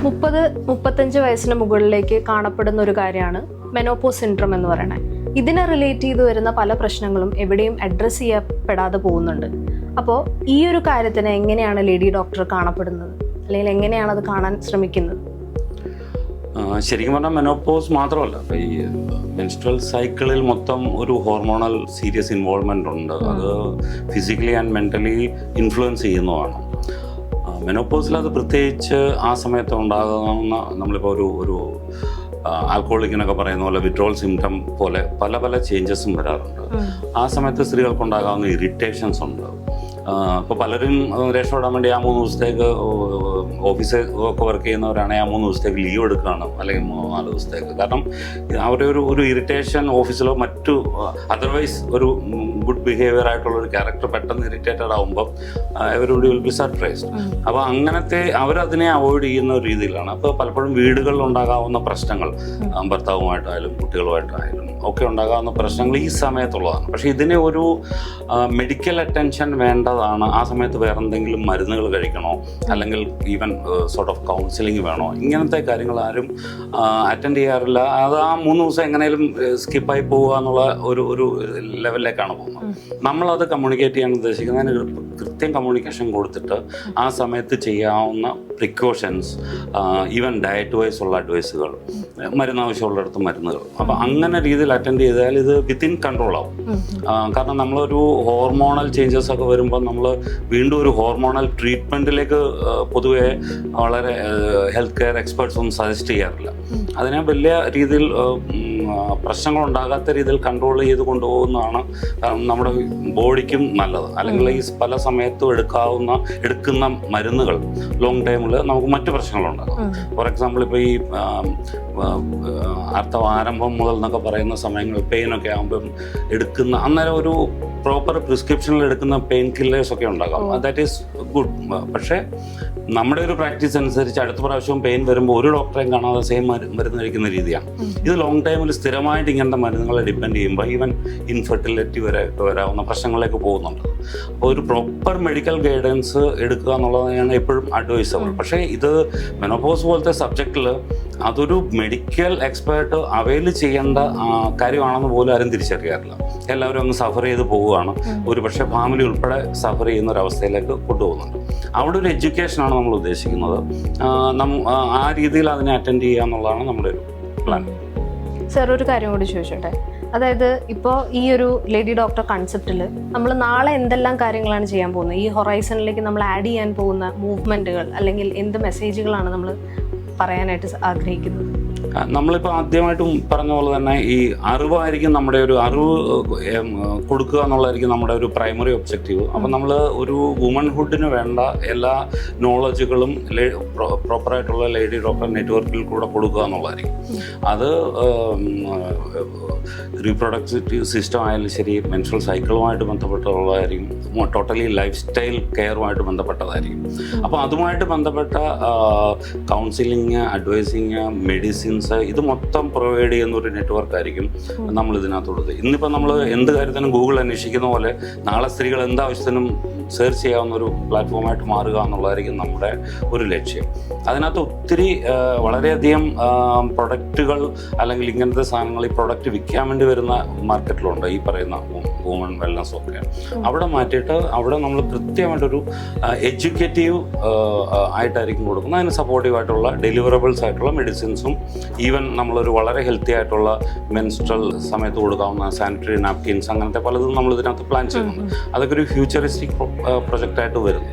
30-35 വയസ്സിന് മുകളിലേക്ക് കാണപ്പെടുന്ന ഒരു കാര്യമാണ് മെനോപോസ് സിൻഡ്രോം എന്ന് പറയുന്നത്. ഇതിനെ റിലേറ്റ് ചെയ്ത് വരുന്ന പല പ്രശ്നങ്ങളും എവിടെയും അഡ്രസ്സ് ചെയ്യപ്പെടാതെ പോകുന്നുണ്ട്. അപ്പോൾ ഈ ഒരു കാര്യത്തിന് എങ്ങനെയാണ് ലേഡി ഡോക്ടർ കാണപ്പെടുന്നത്, അല്ലെങ്കിൽ എങ്ങനെയാണ് അത് കാണാൻ ശ്രമിക്കുന്നത്? ശരിക്കും പറഞ്ഞാൽ മെനോപോസ് മാത്രമല്ല, ഈ മെൻസ്ട്രൽ സൈക്കിളിൽ മൊത്തം ഒരു ഹോർമോണൽ സീരിയസ് ഇൻവോൾവ്മെൻ്റ് ഉണ്ട്. അത് ഫിസിക്കലി ആൻഡ് മെൻ്റലി ഇൻഫ്ലുവൻസ് ചെയ്യുന്നതാണ്. മെനോപോസിൽ അത് പ്രത്യേകിച്ച് ആ സമയത്ത് ഉണ്ടാകുന്ന നമ്മളിപ്പോൾ ഒരു ആൽക്കഹോളിക്കിനൊക്കെ പറയുന്ന പോലെ വിഡ്രോൾ സിംറ്റം പോലെ പല പല ചേഞ്ചസും വരാറുണ്ട്. ആ സമയത്ത് സ്ത്രീകൾക്കുണ്ടാകാവുന്ന ഇറിറ്റേഷൻസ് ഉണ്ട്. ഇപ്പോൾ പലരും രക്ഷപ്പെടാൻ വേണ്ടി ആ 3 ദിവസത്തേക്ക് ഓഫീസിൽ ഒക്കെ വർക്ക് ചെയ്യുന്നവരാണെങ്കിൽ ആ 3 ദിവസത്തേക്ക് ലീവ് എടുക്കുകയാണ്, അല്ലെങ്കിൽ 3-4 ദിവസത്തേക്ക്. കാരണം അവരുടെ ഒരു ഇറിറ്റേഷൻ ഓഫീസിലോ മറ്റു അതർവൈസ് ഒരു ഗുഡ് ബിഹേവിയർ ആയിട്ടുള്ള ഒരു ക്യാരക്ടർ പെട്ടെന്ന് ഇറിറ്റേറ്റഡ് ആകുമ്പോൾ എവരിബഡി വിൽ ബി സർപ്രൈസ്ഡ്. അപ്പോൾ അങ്ങനത്തെ അവരതിനെ അവോയ്ഡ് ചെയ്യുന്ന ഒരു രീതിയിലാണ്. അപ്പോൾ പലപ്പോഴും വീടുകളിൽ ഉണ്ടാകാവുന്ന പ്രശ്നങ്ങൾ, ഭർത്താവുമായിട്ടായാലും കുട്ടികളുമായിട്ടായാലും ഒക്കെ ഉണ്ടാകാവുന്ന പ്രശ്നങ്ങൾ ഈ സമയത്തുള്ളതാണ്. പക്ഷേ ഇതിന് ഒരു മെഡിക്കൽ അറ്റൻഷൻ വേണ്ടതാണ്. ആ സമയത്ത് വേറെ എന്തെങ്കിലും മരുന്നുകൾ കഴിക്കണോ, അല്ലെങ്കിൽ ഈവൻ സോർട്ട് ഓഫ് കൗൺസിലിംഗ് വേണോ, ഇങ്ങനത്തെ കാര്യങ്ങൾ ആരും അറ്റൻഡ് ചെയ്യാറില്ല. അത് ആ 3 ദിവസം എങ്ങനെയും സ്കിപ്പായി പോവുക എന്നുള്ള ഒരു ലെവലിലേക്കാണ് പോകുന്നത്. നമ്മളത് കമ്മ്യൂണിക്കേറ്റ് ചെയ്യാൻ ഉദ്ദേശിക്കുന്നതിന് കൃത്യം കമ്മ്യൂണിക്കേഷൻ കൊടുത്തിട്ട് ആ സമയത്ത് ചെയ്യാവുന്ന പ്രിക്കോഷൻസ്, ഈവൻ ഡയറ്റ് വൈസ് ഉള്ള അഡ്വൈസുകൾ, മരുന്ന് ആവശ്യമുള്ളിടത്ത് മരുന്നുകൾ, അപ്പോൾ അങ്ങനെ രീതിയിൽ അറ്റൻഡ് ചെയ്താൽ ഇത് വിത്തിൻ കൺട്രോൾ ആവും. കാരണം നമ്മളൊരു ഹോർമോണൽ ചേഞ്ചസ് ഒക്കെ വരുമ്പോൾ നമ്മൾ വീണ്ടും ഒരു ഹോർമോണൽ ട്രീറ്റ്മെൻറ്റിലേക്ക് പൊതുവെ വളരെ ഹെൽത്ത് കെയർ എക്സ്പേർട്സ് ഒന്നും സജസ്റ്റ് ചെയ്യാറില്ല. അതിനെ വലിയ രീതിയിൽ പ്രശ്നങ്ങളുണ്ടാകാത്ത രീതിയിൽ കൺട്രോൾ ചെയ്ത് കൊണ്ടുപോകുന്നതാണ് നമ്മുടെ ബോഡിക്കും നല്ലത്. അല്ലെങ്കിൽ ഈ പല സമയത്തും എടുക്കുന്ന മരുന്നുകൾ ലോങ് ടൈമിൽ നമുക്ക് മറ്റു പ്രശ്നങ്ങളുണ്ടാകും. ഫോർ എക്സാമ്പിൾ ഇപ്പോൾ ഈ ആരംഭം മുതൽ എന്നൊക്കെ പറയുന്ന സമയങ്ങൾ പെയിനൊക്കെ ആകുമ്പം അന്നേരം ഒരു പ്രോപ്പർ പ്രിസ്ക്രിപ്ഷനിൽ എടുക്കുന്ന പെയിൻ കില്ലേഴ്സ് ഒക്കെ ഉണ്ടാകാം. That is good. പക്ഷേ നമ്മുടെ ഒരു പ്രാക്ടീസ് അനുസരിച്ച് അടുത്ത പ്രാവശ്യവും പെയിൻ വരുമ്പോൾ ഒരു ഡോക്ടറെയും കാണാതെ സെയിം മരുന്ന് കഴിക്കുന്ന രീതിയാണ്. ഇത് ലോങ് ടൈമിൽ സ്ഥിരമായിട്ട് ഇങ്ങനത്തെ മരുന്നുകളെ ഡിപ്പെൻഡ് ചെയ്യുമ്പോൾ ഈവൻ ഇൻഫെർട്ടിലിറ്റി വരെ വരാവുന്ന പ്രശ്നങ്ങളിലേക്ക് പോകുന്നുണ്ട്. അപ്പോൾ ഒരു പ്രോപ്പർ മെഡിക്കൽ ഗൈഡൻസ് എടുക്കുക എന്നുള്ളതാണ് എപ്പോഴും അഡ്വൈസബിൾ. പക്ഷേ ഇത് മെനോപോസ് പോലത്തെ സബ്ജക്റ്റിൽ അതൊരു മെഡിക്കൽ എക്സ്പേർട്ട് അവൈൽ ചെയ്യേണ്ട കാര്യമാണെന്ന് പോലും ആരും തിരിച്ചറിയാറില്ല. എല്ലാവരും അങ്ങ് സഫർ ചെയ്ത് പോവുകയാണ്. ഒരു പക്ഷേ ഫാമിലി ഉൾപ്പെടെ സഫർ ചെയ്യുന്ന ഒരു അവസ്ഥയിലേക്ക് കൊണ്ടുപോകുന്നുണ്ട്. അവിടെ ഒരു എഡ്യൂക്കേഷനാണ് നമ്മൾ ഉദ്ദേശിക്കുന്നത്. ആ രീതിയിൽ അതിനെ അറ്റൻഡ് ചെയ്യുക എന്നുള്ളതാണ് നമ്മുടെ ഒരു പ്ലാൻ. സാർ, ഒരു കാര്യം കൂടി ചോദിച്ചോട്ടെ. അതായത് ഇപ്പോൾ ഈ ഒരു ലേഡി ഡോക്ടർ കൺസെപ്റ്റിൽ നമ്മൾ നാളെ എന്തെല്ലാം കാര്യങ്ങളാണ് ചെയ്യാൻ പോകുന്നത്, ഈ ഹൊറൈസണിലേക്ക് നമ്മൾ ആഡ് ചെയ്യാൻ പോകുന്ന മൂവ്മെൻറ്റുകൾ അല്ലെങ്കിൽ എന്ത് മെസ്സേജുകളാണ് നമ്മൾ പറയാനായിട്ട് ആഗ്രഹിക്കുന്നത്? നമ്മളിപ്പോൾ ആദ്യമായിട്ടും പറഞ്ഞ പോലെ തന്നെ ഈ അറിവായിരിക്കും നമ്മുടെ ഒരു അറിവ് കൊടുക്കുക എന്നുള്ളതായിരിക്കും നമ്മുടെ ഒരു പ്രൈമറി ഒബ്ജക്റ്റീവ്. അപ്പം നമ്മൾ ഒരു വുമൺഹുഡിന് വേണ്ട എല്ലാ നോളജുകളും പ്രോപ്പറായിട്ടുള്ള ലേഡി ഡോക്ടർ നെറ്റ്വർക്കിൽ കൂടെ കൊടുക്കുക എന്നുള്ളതായിരിക്കും. അത് റീപ്രൊഡക്റ്റീവ് സിസ്റ്റം ആയാലും ശരി, മെൻസ്ട്രൽ സൈക്കിളുമായിട്ട് ബന്ധപ്പെട്ടുള്ളതായിരിക്കും, ടോട്ടലി ലൈഫ് സ്റ്റൈൽ കെയറുമായിട്ട് ബന്ധപ്പെട്ടതായിരിക്കും. അപ്പോൾ അതുമായിട്ട് ബന്ധപ്പെട്ട കൗൺസിലിംഗ്, അഡ്വൈസിങ്, മെഡിസിൻസ്, ഇത് മൊത്തം പ്രൊവൈഡ് ചെയ്യുന്ന ഒരു നെറ്റ്വർക്ക് ആയിരിക്കും നമ്മൾ ഇതിനകത്തുള്ളത്. ഇന്നിപ്പോൾ നമ്മൾ എന്ത് കാര്യത്തിനും ഗൂഗിൾ അന്വേഷിക്കുന്ന പോലെ നാളെ സ്ത്രീകൾ എന്താവശ്യത്തിനും സെർച്ച് ചെയ്യാവുന്ന ഒരു പ്ലാറ്റ്ഫോമായിട്ട് മാറുക എന്നുള്ളതായിരിക്കും നമ്മുടെ ഒരു ലക്ഷ്യം. അതിനകത്ത് ഒത്തിരി വളരെയധികം പ്രൊഡക്റ്റുകൾ അല്ലെങ്കിൽ ഇങ്ങനത്തെ സാധനങ്ങൾ, ഈ പ്രൊഡക്റ്റ് വിൽക്കാൻ വേണ്ടി വരുന്ന മാർക്കറ്റിലുണ്ട്. ഈ പറയുന്ന വുമൺ വെൽനസ് ഒക്കെ അവിടെ മാറ്റിയിട്ട് അവിടെ നമ്മൾ കൃത്യമായിട്ടൊരു എഡ്യൂക്കേറ്റീവ് ആയിട്ടായിരിക്കും കൊടുക്കുന്നത്. അതിന് സപ്പോർട്ടീവായിട്ടുള്ള ഡെലിവറബിൾസ് ആയിട്ടുള്ള മെഡിസിൻസും, ഈവൻ നമ്മളൊരു വളരെ ഹെൽത്തി ആയിട്ടുള്ള മെൻസ്ട്രൽ സമയത്ത് കൊടുക്കാവുന്ന സാനിറ്ററി നാപ്കിൻസ്, അങ്ങനത്തെ പലതും നമ്മൾ ഇതിനകത്ത് പ്ലാൻ ചെയ്യുന്നുണ്ട്. അതൊക്കെ ഒരു ഫ്യൂച്ചറിസ്റ്റിക് പ്രൊജക്റ്റായിട്ട് വരുന്നു.